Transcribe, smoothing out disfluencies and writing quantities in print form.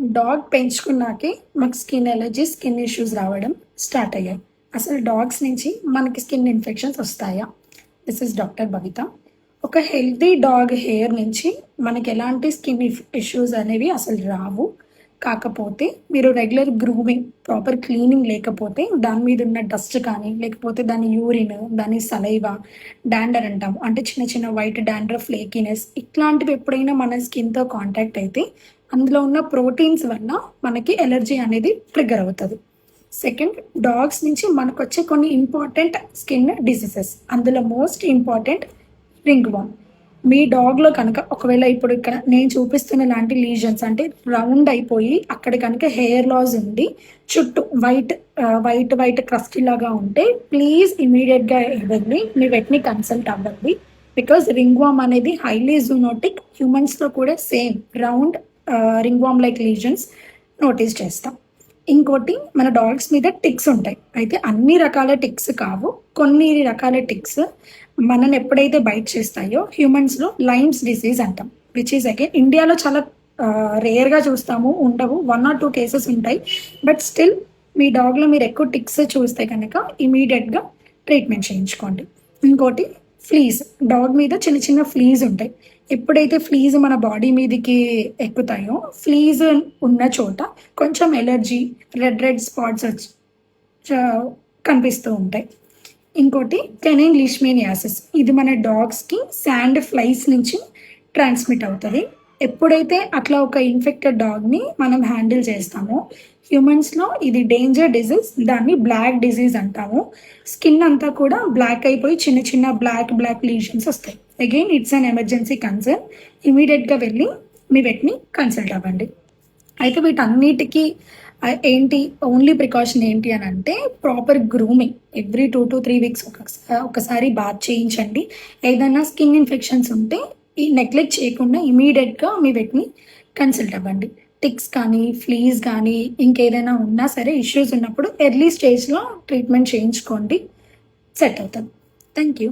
Dog పెంచుకున్నాకే మాకు skin allergy, skin issues రావడం start అయ్యాయి. అసలు డాగ్స్ నుంచి మనకి స్కిన్ ఇన్ఫెక్షన్స్ వస్తాయా? This is doctor Babita. ఒక హెల్తీ డాగ్ హెయిర్ నుంచి మనకి ఎలాంటి స్కిన్ ఇష్యూస్ అనేవి అసలు రావు. కాకపోతే మీరు రెగ్యులర్ గ్రూమింగ్, ప్రాపర్ క్లీనింగ్ లేకపోతే దాని మీద ఉన్న డస్ట్ కానీ, లేకపోతే దాని యూరిన్, దాని సలైవా, డాండర్ అంటాము. అంటే చిన్న చిన్న వైట్ డాండ్రఫ్, ఫ్లేకీనెస్ ఇట్లాంటివి ఎప్పుడైనా మన స్కిన్‌తో కాంటాక్ట్ అయితే అందులో ఉన్న ప్రోటీన్స్ వల్ల మనకి ఎలర్జీ అనేది ట్రిగ్గర్ అవుతుంది. సెకండ్, డాగ్స్ నుంచి మనకొచ్చే కొన్ని ఇంపార్టెంట్ స్కిన్ డిసీజెస్. అందులో మోస్ట్ ఇంపార్టెంట్ రింగ్ వార్మ్. మీ డాగ్లో కనుక ఒకవేళ ఇప్పుడు ఇక్కడ నేను చూపిస్తున్న లాంటి లీజన్స్ అంటే రౌండ్ అయిపోయి అక్కడ కనుక హెయిర్ లాస్ ఉండి చుట్టూ వైట్ వైట్ క్రస్టీ లాగా ఉంటే ప్లీజ్ ఇమీడియట్గా వెళ్ళి మీ వెట్ని కన్సల్ట్ అవ్వండి. బికాజ్ రింగ్ వామ్ అనేది హైలీ జూనోటిక్. హ్యూమన్స్లో కూడా సేమ్ రౌండ్ రింగ్ వామ్ లైక్ లీజన్స్ నోటీస్ చేస్తాం. ఇంకోటి, మన డాగ్స్ మీద టిక్స్ ఉంటాయి. అయితే అన్ని రకాల టిక్స్ కావు, కొన్ని రకాల టిక్స్ మనని ఎప్పుడైతే బైట్ చేస్తాయో హ్యూమన్స్లో లైమ్స్ డిసీజ్ అంటాం. విచ్ ఈజ్ అగైన్ ఇండియాలో చాలా రేర్గా చూస్తాము, ఉండవు, 1 or 2 కేసెస్ ఉంటాయి. బట్ స్టిల్ మీ డాగ్లో మీరు ఎక్కువ టిక్స్ చూస్తే కనుక ఇమీడియట్గా ట్రీట్మెంట్ చేయించుకోండి. ఇంకోటి ఫ్లీజ్. డాగ్ మీద చిన్న చిన్న ఫ్లీజ్ ఉంటాయి. ఎప్పుడైతే ఫ్లీజ్ మన బాడీ మీదకి ఎక్కుతాయో ఫ్లీజ్ ఉన్న చోట కొంచెం ఎలర్జీ, రెడ్ స్పాట్స్ వచ్చి కనిపిస్తూ ఉంటాయి. ఇంకోటి కెనైన్ లీష్మేనియాసిస్. ఇది మన డాగ్స్కి శాండ్ ఫ్లైస్ నుంచి ట్రాన్స్మిట్ అవుతుంది. ఎప్పుడైతే అట్లా ఒక ఇన్ఫెక్టెడ్ డాగ్ని మనం హ్యాండిల్ చేస్తామో హ్యూమన్స్లో ఇది డేంజర్ డిజీజ్. దాన్ని బ్లాక్ డిజీజ్ అంటాము. స్కిన్ అంతా కూడా బ్లాక్ అయిపోయి చిన్న చిన్న బ్లాక్ లీషన్స్ వస్తాయి. Again it's an emergency concern. ఇమీడియట్గా వెళ్ళి మీ వెట్ని కన్సల్ట్ అవ్వండి. అయితే వీటన్నిటికీ ఏంటి ఓన్లీ ప్రికాషన్ ఏంటి అని అంటే proper grooming. Every 2 to 3 weeks ఒకసారి బాత్ చేయించండి. ఏదైనా స్కిన్ ఇన్ఫెక్షన్స్ ఉంటే ఈ నెగ్లెక్ట్ చేయకుండా ఇమీడియట్గా మీ వెట్ని కన్సల్ట్ అవ్వండి. టిక్స్ కానీ, ఫ్లీజ్ కానీ, ఇంకేదైనా ఉన్నా సరే ఇష్యూస్ ఉన్నప్పుడు ఎర్లీ స్టేజ్లో ట్రీట్మెంట్ చేయించుకోండి, సెట్ అవుతుంది. Thank you.